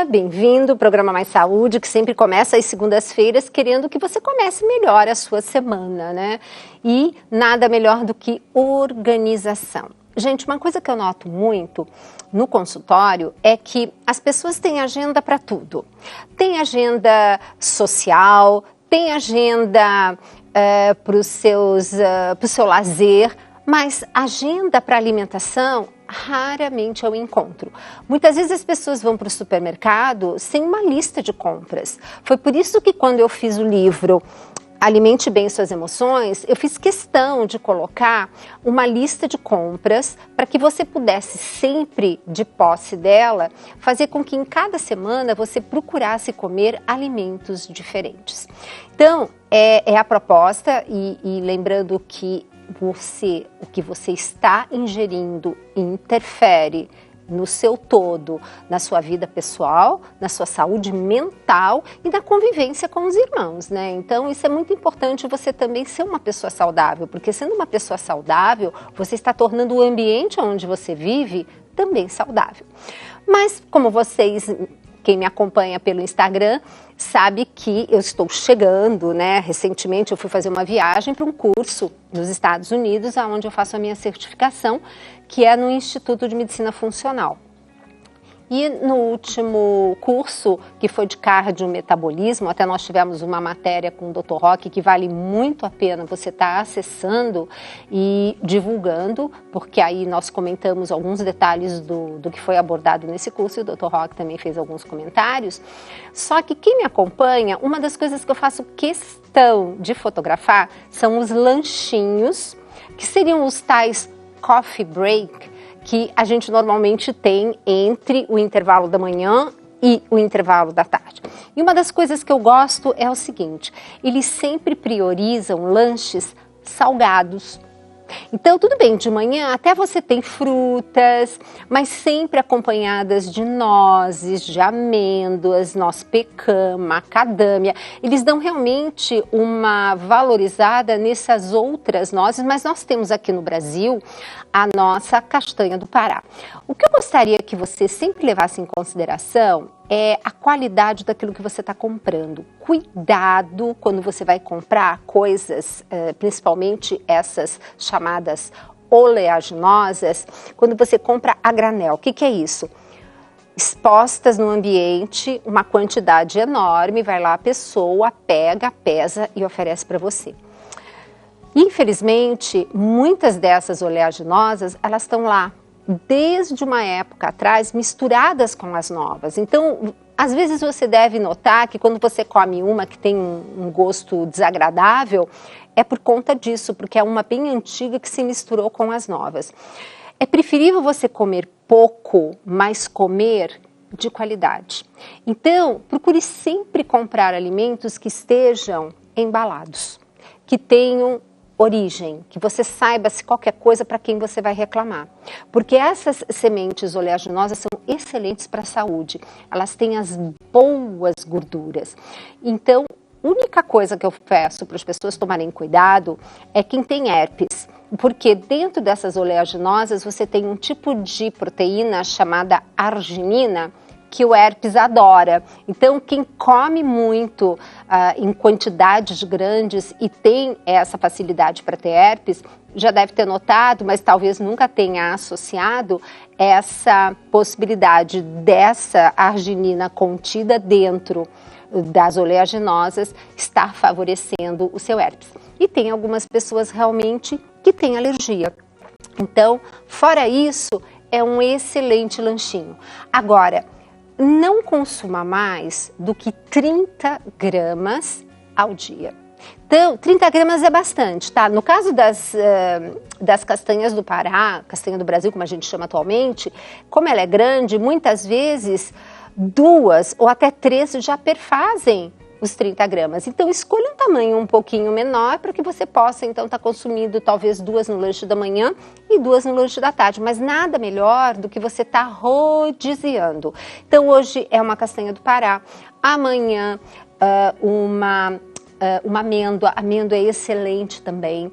dia, bem-vindo ao programa Mais Saúde, que sempre começa às segundas-feiras, querendo que você comece melhor a sua semana, né? E nada melhor do que organização. Gente, uma coisa que eu noto muito no consultório é que as pessoas têm agenda para tudo. Tem agenda social, tem agenda para o seu lazer, mas agenda para alimentação raramente eu encontro. Muitas vezes as pessoas vão para o supermercado sem uma lista de compras. Foi por isso que quando eu fiz o livro Alimente Bem Suas Emoções, eu fiz questão de colocar uma lista de compras para que você pudesse sempre, de posse dela, fazer com que em cada semana você procurasse comer alimentos diferentes. Então, é a proposta e lembrando que o que você está ingerindo interfere no seu todo, na sua vida pessoal, na sua saúde mental e na convivência com os irmãos, né? Então, isso é muito importante, você também ser uma pessoa saudável, porque sendo uma pessoa saudável, você está tornando o ambiente onde você vive também saudável. Mas, como vocês, quem me acompanha pelo Instagram, sabe que eu estou chegando, né? Recentemente eu fui fazer uma viagem para um curso nos Estados Unidos, onde eu faço a minha certificação, que é no Instituto de Medicina Funcional. E no último curso, que foi de cardiometabolismo, até nós tivemos uma matéria com o Dr. Roque, que vale muito a pena você estar acessando e divulgando, porque aí nós comentamos alguns detalhes do que foi abordado nesse curso, e o Dr. Roque também fez alguns comentários. Só que quem me acompanha, uma das coisas que eu faço questão de fotografar são os lanchinhos, que seriam os tais coffee break, que a gente normalmente tem entre o intervalo da manhã e o intervalo da tarde. E uma das coisas que eu gosto é o seguinte, eles sempre priorizam lanches salgados. Então, tudo bem, de manhã até você tem frutas, mas sempre acompanhadas de nozes, de amêndoas, noz pecan, macadâmia. Eles dão realmente uma valorizada nessas outras nozes, mas nós temos aqui no Brasil a nossa castanha do Pará. O que eu gostaria que você sempre levasse em consideração é a qualidade daquilo que você está comprando. Cuidado quando você vai comprar coisas, principalmente essas chamadas oleaginosas, quando você compra a granel. O que é isso? Expostas no ambiente, uma quantidade enorme, vai lá a pessoa, pega, pesa e oferece para você. Infelizmente, muitas dessas oleaginosas, elas estão lá desde uma época atrás, misturadas com as novas. Então, às vezes você deve notar que quando você come uma que tem um gosto desagradável, é por conta disso, porque é uma bem antiga que se misturou com as novas. É preferível você comer pouco, mas comer de qualidade. Então, procure sempre comprar alimentos que estejam embalados, que tenham origem, que você saiba se qualquer coisa para quem você vai reclamar. Porque essas sementes oleaginosas são excelentes para a saúde, elas têm as boas gorduras. Então, a única coisa que eu peço para as pessoas tomarem cuidado é quem tem herpes, porque dentro dessas oleaginosas você tem um tipo de proteína chamada arginina, que o herpes adora. Então, quem come muito em quantidades grandes e tem essa facilidade para ter herpes, já deve ter notado, mas talvez nunca tenha associado essa possibilidade dessa arginina contida dentro das oleaginosas estar favorecendo o seu herpes. E tem algumas pessoas realmente que têm alergia. Então, fora isso, é um excelente lanchinho. Agora, não consuma mais do que 30 gramas ao dia. Então, 30 gramas é bastante, tá? No caso das castanhas do Pará, castanha do Brasil, como a gente chama atualmente, como ela é grande, muitas vezes 2 ou até 3 já perfazem os 30 gramas. Então, escolha um tamanho um pouquinho menor para que você possa, então, estar consumindo talvez 2 no lanche da manhã e 2 no lanche da tarde. Mas nada melhor do que você estar rodiziando. Então, hoje é uma castanha do Pará, amanhã uma amêndoa. Amêndoa é excelente também.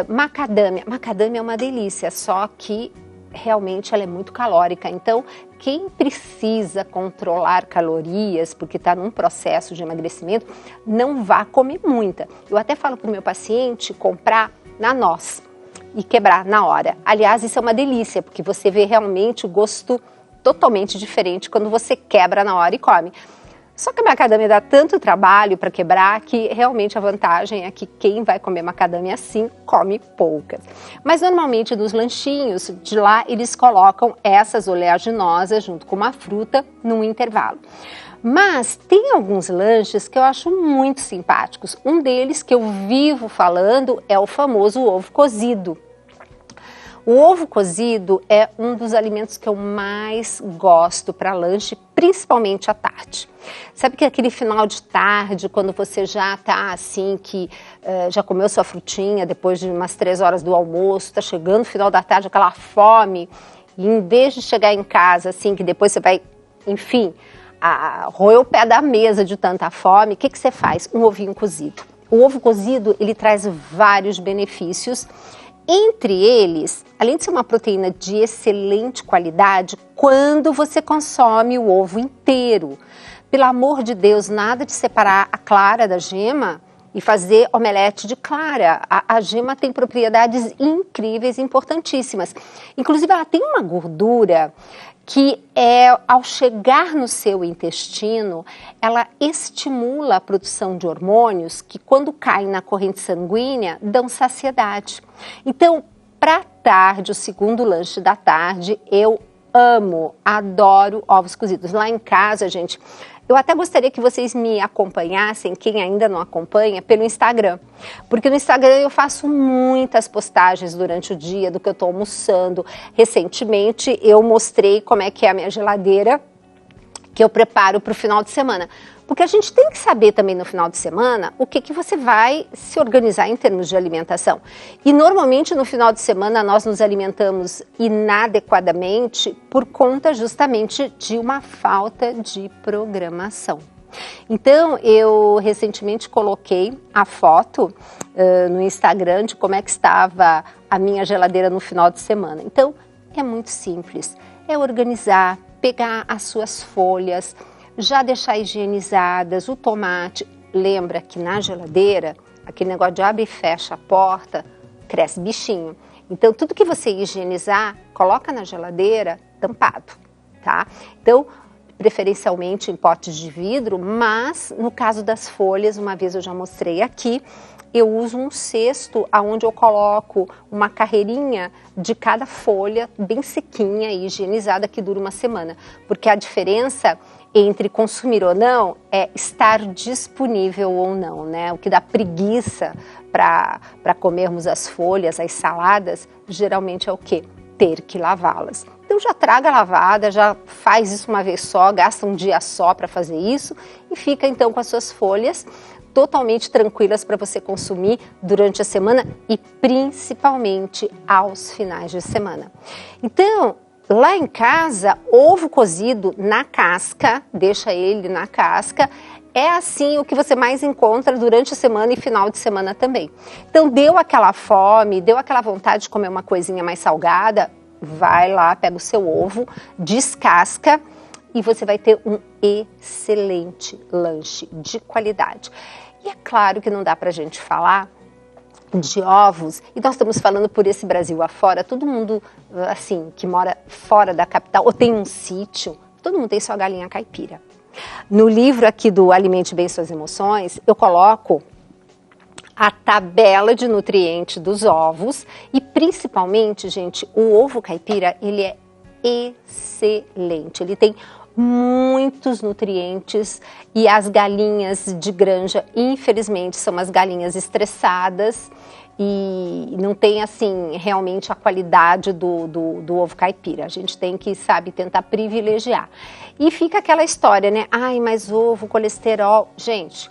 Macadâmia. Macadâmia é uma delícia, só que realmente ela é muito calórica. Então, quem precisa controlar calorias, porque está num processo de emagrecimento, não vá comer muita. Eu até falo para o meu paciente comprar na noz e quebrar na hora. Aliás, isso é uma delícia, porque você vê realmente o gosto totalmente diferente quando você quebra na hora e come. Só que a macadâmia dá tanto trabalho para quebrar que realmente a vantagem é que quem vai comer macadâmia assim come poucas. Mas normalmente nos lanchinhos de lá eles colocam essas oleaginosas junto com uma fruta num intervalo. Mas tem alguns lanches que eu acho muito simpáticos. Um deles que eu vivo falando é o famoso ovo cozido. O ovo cozido é um dos alimentos que eu mais gosto para lanche, principalmente à tarde. Sabe que aquele final de tarde, quando você já está assim, que já comeu sua frutinha depois de umas 3 horas do almoço, está chegando o final da tarde, aquela fome, e em vez de chegar em casa assim, que depois você vai, enfim, roer o pé da mesa de tanta fome, o que você faz? Um ovinho cozido. O ovo cozido, ele traz vários benefícios. Entre eles, além de ser uma proteína de excelente qualidade, quando você consome o ovo inteiro. Pelo amor de Deus, nada de separar a clara da gema e fazer omelete de clara. A gema tem propriedades incríveis, importantíssimas. Inclusive, ela tem uma gordura que ao chegar no seu intestino, ela estimula a produção de hormônios que, quando caem na corrente sanguínea, dão saciedade. Então, para tarde, o segundo lanche da tarde, eu adoro ovos cozidos. Lá em casa, gente, eu até gostaria que vocês me acompanhassem, quem ainda não acompanha, pelo Instagram. Porque no Instagram eu faço muitas postagens durante o dia do que eu estou almoçando. Recentemente eu mostrei como é que é a minha geladeira que eu preparo para o final de semana. Porque a gente tem que saber também no final de semana o que você vai se organizar em termos de alimentação. E normalmente no final de semana nós nos alimentamos inadequadamente por conta justamente de uma falta de programação. Então eu recentemente coloquei a foto no Instagram de como é que estava a minha geladeira no final de semana. Então é muito simples, é organizar, pegar as suas folhas, já deixar higienizadas, o tomate. Lembra que na geladeira, aquele negócio de abre e fecha a porta, cresce bichinho. Então, tudo que você higienizar, coloca na geladeira tampado, tá? Então, preferencialmente em potes de vidro, mas no caso das folhas, uma vez eu já mostrei aqui, eu uso um cesto onde eu coloco uma carreirinha de cada folha bem sequinha e higienizada que dura uma semana. Porque a diferença entre consumir ou não é estar disponível ou não, né? O que dá preguiça para comermos as folhas, as saladas, geralmente é o quê? Ter que lavá-las. Então já traga lavada, já faz isso uma vez só, gasta um dia só para fazer isso e fica então com as suas folhas totalmente tranquilas para você consumir durante a semana e principalmente aos finais de semana. Então, lá em casa, ovo cozido na casca, deixa ele na casca, é assim o que você mais encontra durante a semana e final de semana também. Então, deu aquela fome, deu aquela vontade de comer uma coisinha mais salgada, vai lá, pega o seu ovo, descasca e você vai ter um excelente lanche de qualidade. E é claro que não dá pra gente falar de ovos, e nós estamos falando por esse Brasil afora, todo mundo assim, que mora fora da capital, ou tem um sítio, todo mundo tem sua galinha caipira. No livro aqui do Alimente Bem Suas Emoções, eu coloco a tabela de nutrientes dos ovos e principalmente, gente, o ovo caipira, ele é excelente, ele tem muitos nutrientes e as galinhas de granja, infelizmente, são as galinhas estressadas e não tem, assim, realmente a qualidade do ovo caipira. A gente tem que, sabe, tentar privilegiar. E fica aquela história, né? Ai, mas ovo, colesterol... Gente,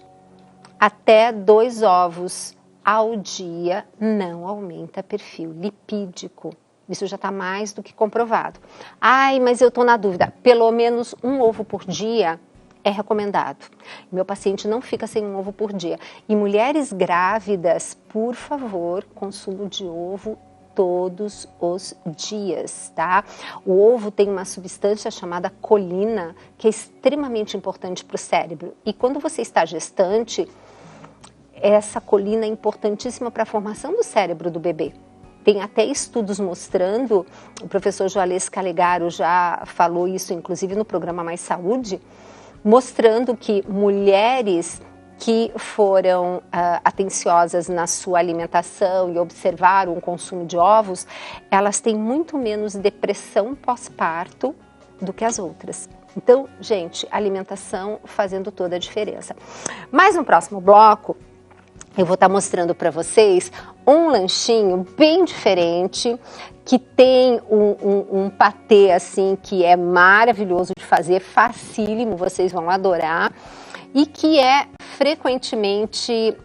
até 2 ovos ao dia não aumenta perfil lipídico. Isso já está mais do que comprovado. Ai, mas eu estou na dúvida. Pelo menos um ovo por dia é recomendado. Meu paciente não fica sem um ovo por dia. E mulheres grávidas, por favor, consumo de ovo todos os dias, tá? O ovo tem uma substância chamada colina, que é extremamente importante para o cérebro. E quando você está gestante, essa colina é importantíssima para a formação do cérebro do bebê. Tem até estudos mostrando, o professor Joales Calegaro já falou isso, inclusive no programa Mais Saúde, mostrando que mulheres que foram atenciosas na sua alimentação e observaram o consumo de ovos, elas têm muito menos depressão pós-parto do que as outras. Então, gente, alimentação fazendo toda a diferença. Mas no próximo bloco, eu vou estar mostrando para vocês um lanchinho bem diferente, que tem um patê assim que é maravilhoso de fazer, facílimo, vocês vão adorar, e que é frequentemente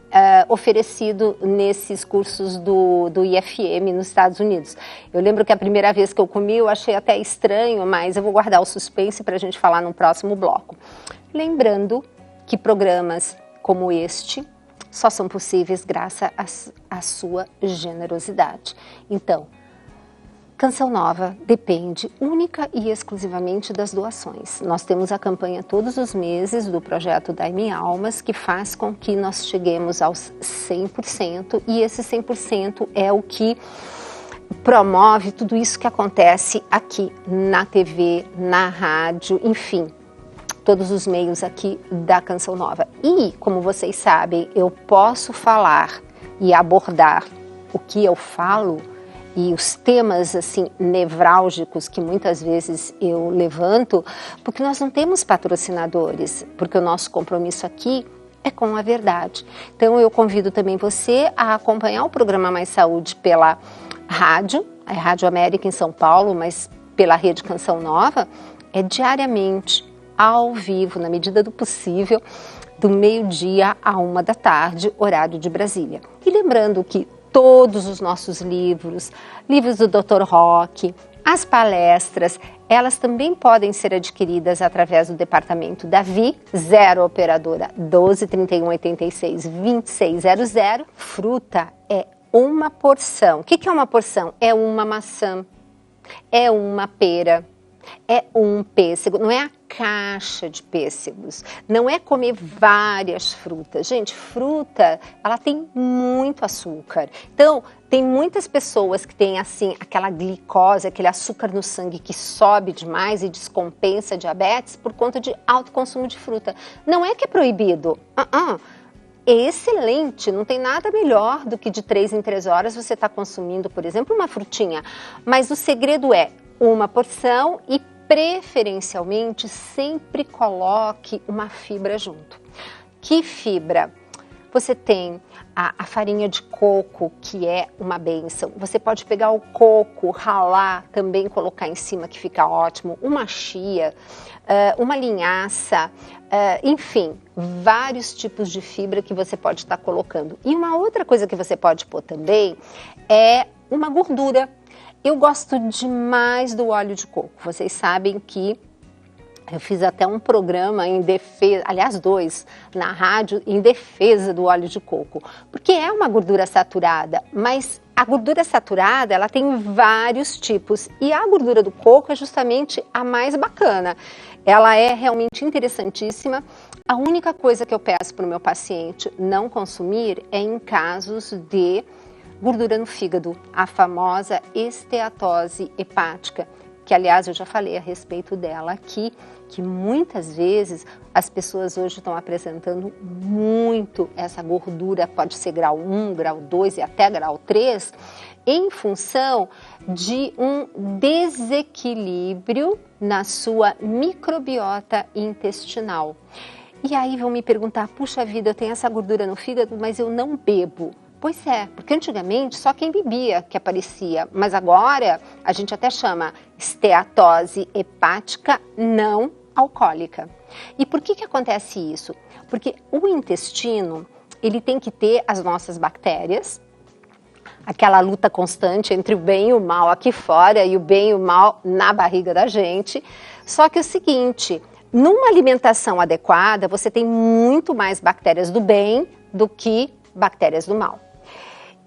oferecido nesses cursos do IFM nos Estados Unidos. Eu lembro que a primeira vez que eu comi eu achei até estranho, mas eu vou guardar o suspense para a gente falar no próximo bloco. Lembrando que programas como este só são possíveis graças à sua generosidade. Então, Canção Nova depende única e exclusivamente das doações. Nós temos a campanha todos os meses do projeto Dai-me Almas, que faz com que nós cheguemos aos 100%, e esse 100% é o que promove tudo isso que acontece aqui na TV, na rádio, enfim, todos os meios aqui da Canção Nova. E, como vocês sabem, eu posso falar e abordar o que eu falo e os temas assim nevrálgicos que muitas vezes eu levanto, porque nós não temos patrocinadores, porque o nosso compromisso aqui é com a verdade. Então eu convido também você a acompanhar o programa Mais Saúde pela rádio, a Rádio América em São Paulo, mas pela Rede Canção Nova, é diariamente, ao vivo, na medida do possível, do meio-dia à 13h, horário de Brasília. E lembrando que todos os nossos livros do Dr. Roque, as palestras, elas também podem ser adquiridas através do departamento Davi, 0 operadora 12 31 86 2600. Fruta é uma porção. O que é uma porção? É uma maçã, é uma pera, é um pêssego, não é a caixa de pêssegos, não é comer várias frutas. Gente, fruta, ela tem muito açúcar. Então, tem muitas pessoas que têm assim aquela glicose, aquele açúcar no sangue que sobe demais e descompensa a diabetes por conta de alto consumo de fruta. Não é que é proibido. É excelente, não tem nada melhor do que de 3 em 3 horas você está consumindo, por exemplo, uma frutinha. Mas o segredo é uma porção e preferencialmente sempre coloque uma fibra junto. Que fibra? Você tem a farinha de coco, que é uma bênção. Você pode pegar o coco, ralar, também colocar em cima, que fica ótimo. Uma chia, uma linhaça, enfim, vários tipos de fibra que você pode estar colocando. E uma outra coisa que você pode pôr também é uma gordura. Eu gosto demais do óleo de coco. Vocês sabem que eu fiz até um programa em defesa, aliás 2, na rádio, em defesa do óleo de coco. Porque é uma gordura saturada, mas a gordura saturada, ela tem vários tipos. E a gordura do coco é justamente a mais bacana. Ela é realmente interessantíssima. A única coisa que eu peço para o meu paciente não consumir é em casos de gordura no fígado, a famosa esteatose hepática, que aliás eu já falei a respeito dela aqui, que muitas vezes as pessoas hoje estão apresentando muito essa gordura, pode ser grau 1, grau 2 e até grau 3, em função de um desequilíbrio na sua microbiota intestinal. E aí vão me perguntar, puxa vida, eu tenho essa gordura no fígado, mas eu não bebo. Pois é, porque antigamente só quem bebia que aparecia, mas agora a gente até chama esteatose hepática não alcoólica. E por que acontece isso? Porque o intestino, ele tem que ter as nossas bactérias, aquela luta constante entre o bem e o mal aqui fora e o bem e o mal na barriga da gente. Só que é o seguinte, numa alimentação adequada, você tem muito mais bactérias do bem do que bactérias do mal.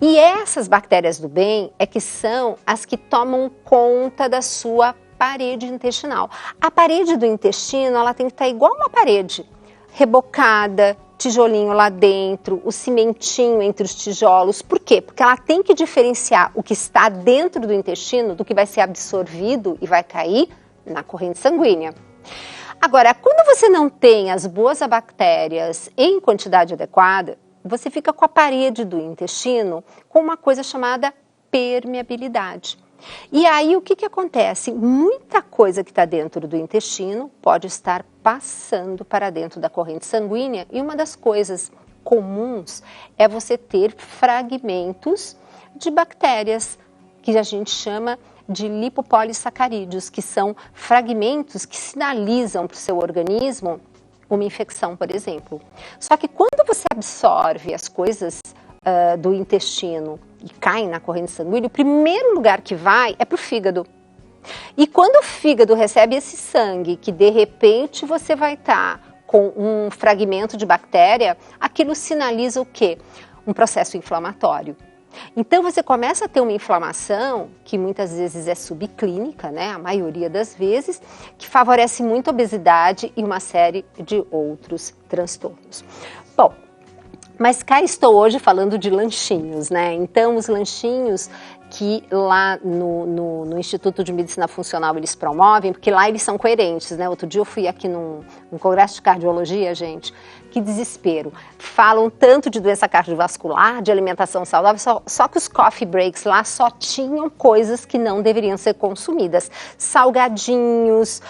E essas bactérias do bem é que são as que tomam conta da sua parede intestinal. A parede do intestino, ela tem que estar igual uma parede, rebocada, tijolinho lá dentro, o cimentinho entre os tijolos. Por quê? Porque ela tem que diferenciar o que está dentro do intestino do que vai ser absorvido e vai cair na corrente sanguínea. Agora, quando você não tem as boas bactérias em quantidade adequada, você fica com a parede do intestino com uma coisa chamada permeabilidade. E aí o que acontece? Muita coisa que está dentro do intestino pode estar passando para dentro da corrente sanguínea, e uma das coisas comuns é você ter fragmentos de bactérias que a gente chama de lipopolissacarídeos, que são fragmentos que sinalizam para o seu organismo uma infecção, por exemplo. Só que quando você absorve as coisas do intestino e caem na corrente sanguínea, o primeiro lugar que vai é para o fígado. E quando o fígado recebe esse sangue, que de repente você vai estar com um fragmento de bactéria, aquilo sinaliza o quê? Um processo inflamatório. Então você começa a ter uma inflamação, que muitas vezes é subclínica, né? A maioria das vezes, que favorece muito a obesidade e uma série de outros transtornos. Bom, mas cá estou hoje falando de lanchinhos, né? Então, os lanchinhos que lá no Instituto de Medicina Funcional eles promovem, porque lá eles são coerentes, né? Outro dia eu fui aqui num congresso de cardiologia, gente, que desespero. Falam tanto de doença cardiovascular, de alimentação saudável, só que os coffee breaks lá só tinham coisas que não deveriam ser consumidas. Salgadinhos,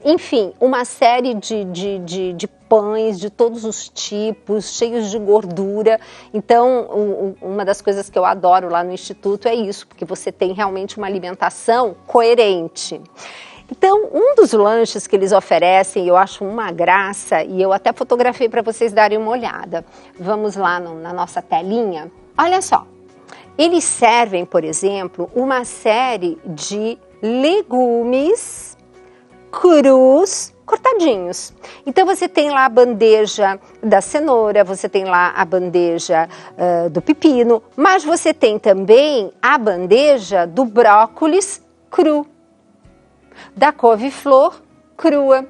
enfim, uma série de pães de todos os tipos, cheios de gordura. Então, uma das coisas que eu adoro lá no Instituto é isso, porque você tem realmente uma alimentação coerente. Então, um dos lanches que eles oferecem, eu acho uma graça, e eu até fotografei para vocês darem uma olhada. Vamos lá na nossa telinha. Olha só, eles servem, por exemplo, uma série de legumes crus cortadinhos. Então você tem lá a bandeja da cenoura, você tem lá a bandeja do pepino, mas você tem também a bandeja do brócolis cru, da couve-flor crua.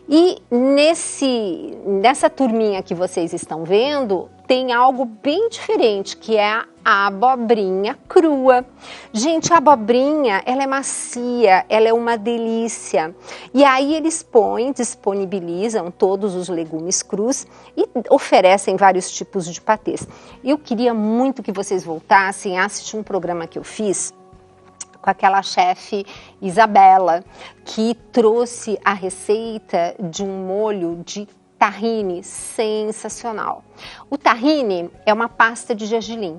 E nessa turminha que vocês estão vendo, tem algo bem diferente, que é a abobrinha crua. Gente, a abobrinha, ela é macia, ela é uma delícia. E aí eles disponibilizam todos os legumes crus e oferecem vários tipos de patês. Eu queria muito que vocês voltassem a assistir um programa que eu fiz com aquela chefe Isabela, que trouxe a receita de um molho de tahine sensacional. O tahine é uma pasta de gergelim,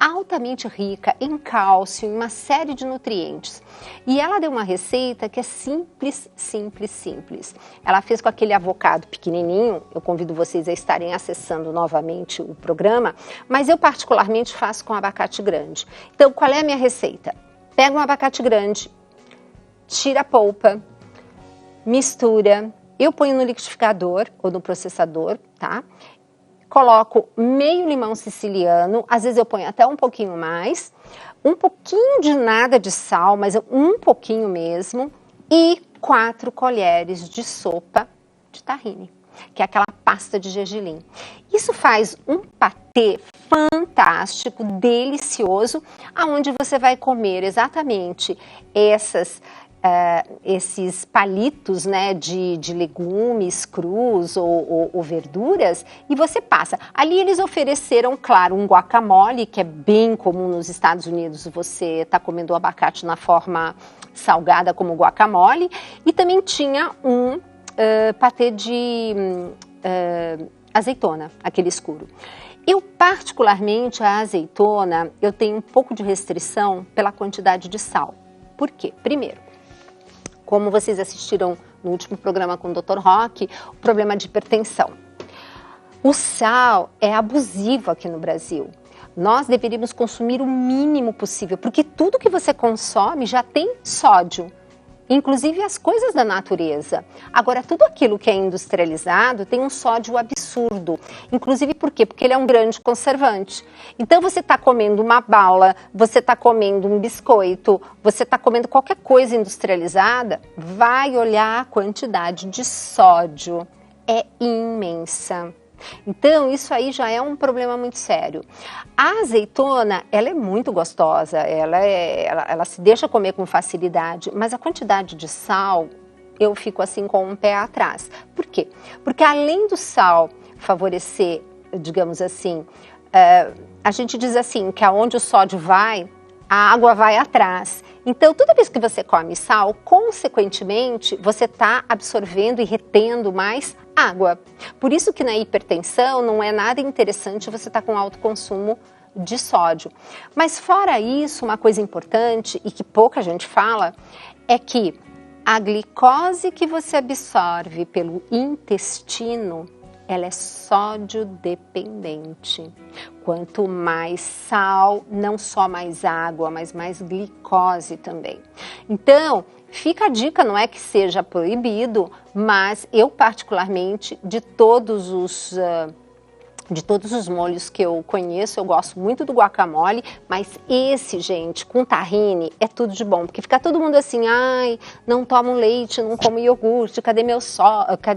altamente rica em cálcio e uma série de nutrientes. E ela deu uma receita que é simples, simples, simples. Ela fez com aquele avocado pequenininho, eu convido vocês a estarem acessando novamente o programa, mas eu particularmente faço com abacate grande. Então, qual é a minha receita? Pega um abacate grande, tira a polpa, mistura, eu ponho no liquidificador ou no processador, tá? Coloco meio limão siciliano, às vezes eu ponho até um pouquinho mais, um pouquinho de nada de sal, mas um pouquinho mesmo, e 4 colheres de sopa de tahine, que é aquela pasta de gergelim. Isso faz um patê fantástico, delicioso, aonde você vai comer exatamente esses palitos, né, de legumes crus ou verduras, e você passa. Ali eles ofereceram, claro, um guacamole, que é bem comum nos Estados Unidos, você está comendo o abacate na forma salgada como guacamole, e também tinha um patê de azeitona, aquele escuro. Eu, particularmente, a azeitona, eu tenho um pouco de restrição pela quantidade de sal. Por quê? Primeiro, como vocês assistiram no último programa com o Dr. Roque, o problema de hipertensão. O sal é abusivo aqui no Brasil. Nós deveríamos consumir o mínimo possível, porque tudo que você consome já tem sódio. inclusive as coisas da natureza. Agora, tudo aquilo que é industrializado tem um sódio absurdo. Inclusive por quê? Porque ele é um grande conservante. Então você está comendo uma bala, você está comendo um biscoito, você está comendo qualquer coisa industrializada, vai olhar a quantidade de sódio. É imensa. Então, isso aí já é um problema muito sério. A azeitona, ela é muito gostosa, ela se deixa comer com facilidade, mas a quantidade de sal, eu fico assim com um pé atrás. Por quê? Porque além do sal favorecer, digamos assim, a gente diz assim, que aonde o sódio vai, a água vai atrás. Então, toda vez que você come sal, consequentemente, você está absorvendo e retendo mais água. Por isso que na hipertensão não é nada interessante você estar com alto consumo de sódio. Mas fora isso, uma coisa importante e que pouca gente fala, é que a glicose que você absorve pelo intestino, ela é sódio dependente. Quanto mais sal, não só mais água, mas mais glicose também. Então, fica a dica, não é que seja proibido, mas eu particularmente, de todos os molhos que eu conheço, eu gosto muito do guacamole, mas esse, gente, com tahine, é tudo de bom. Porque fica todo mundo assim, ai, não tomo leite, não como iogurte, cadê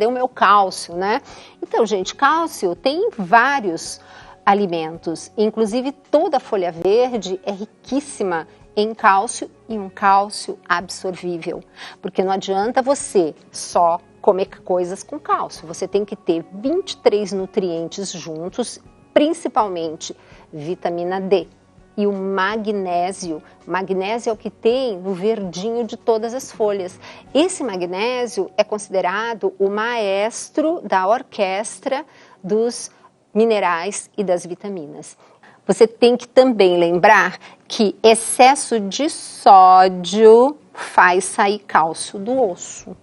o meu cálcio, né? Então, gente, cálcio tem em vários alimentos, inclusive toda a folha verde é riquíssima em cálcio e um cálcio absorvível, porque não adianta você só comer coisas com cálcio, você tem que ter 23 nutrientes juntos, principalmente vitamina D e o magnésio. Magnésio é o que tem no verdinho de todas as folhas. Esse magnésio é considerado o maestro da orquestra dos minerais e das vitaminas. Você tem que também lembrar que excesso de sódio faz sair cálcio do osso.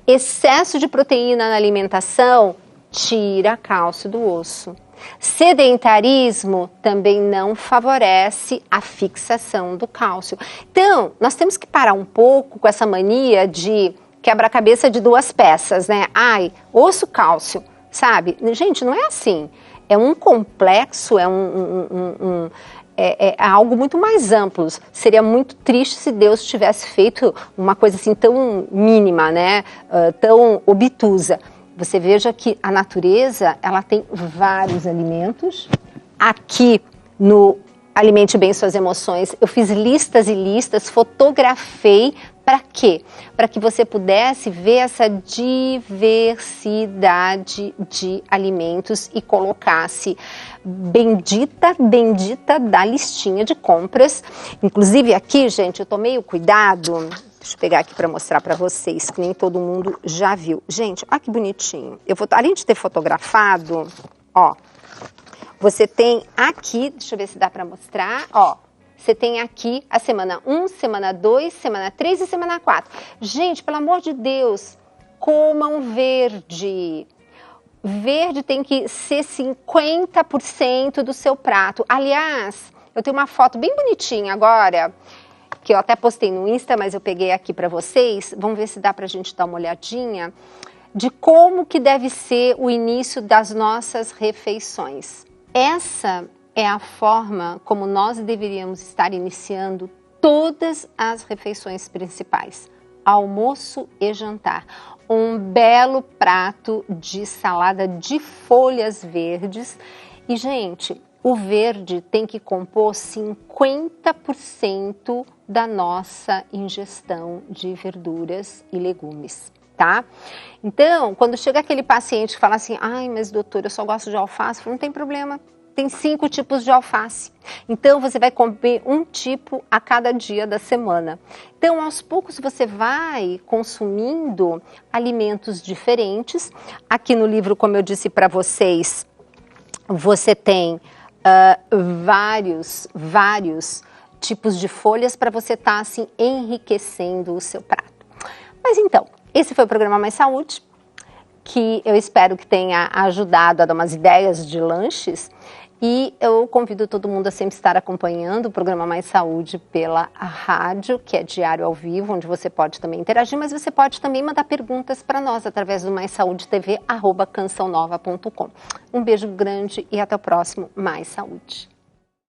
Excesso de proteína na alimentação tira cálcio do osso. Sedentarismo também não favorece a fixação do cálcio. Então, nós temos que parar um pouco com essa mania de quebra-cabeça de duas peças, né? Ai, osso, cálcio, sabe? Gente, não é assim. É um complexo, é algo muito mais amplo. Seria muito triste se Deus tivesse feito uma coisa assim tão mínima, né? Tão obtusa. Você veja que a natureza, ela tem vários alimentos. Aqui no Alimente Bem Suas Emoções, eu fiz listas e listas, fotografei. Para quê? Para que você pudesse ver essa diversidade de alimentos e colocasse bendita da listinha de compras. Inclusive aqui, gente, eu tomei o cuidado, deixa eu pegar aqui para mostrar para vocês, que nem todo mundo já viu. Gente, olha que bonitinho. Além de ter fotografado, ó, você tem aqui, deixa eu ver se dá para mostrar, ó. Você tem aqui a semana 1, semana 2, semana 3 e semana 4. Gente, pelo amor de Deus, comam verde. Verde tem que ser 50% do seu prato. Aliás, eu tenho uma foto bem bonitinha agora, que eu até postei no Insta, mas eu peguei aqui para vocês. Vamos ver se dá para a gente dar uma olhadinha de como que deve ser o início das nossas refeições. Essa é a forma como nós deveríamos estar iniciando todas as refeições principais, almoço e jantar. Um belo prato de salada de folhas verdes. E, gente, o verde tem que compor 50% da nossa ingestão de verduras e legumes. Tá? Então, quando chega aquele paciente que fala assim, ai, mas doutor, eu só gosto de alface, não tem problema. Tem 5 tipos de alface. Então, você vai comer um tipo a cada dia da semana. Então, aos poucos, você vai consumindo alimentos diferentes. Aqui no livro, como eu disse para vocês, você tem vários tipos de folhas para você estar assim, enriquecendo o seu prato. Mas então, esse foi o programa Mais Saúde, que eu espero que tenha ajudado a dar umas ideias de lanches. E eu convido todo mundo a sempre estar acompanhando o programa Mais Saúde pela rádio, que é diário ao vivo, onde você pode também interagir, mas você pode também mandar perguntas para nós através do maissaudetv@cançãonova.com. Um beijo grande e até o próximo Mais Saúde.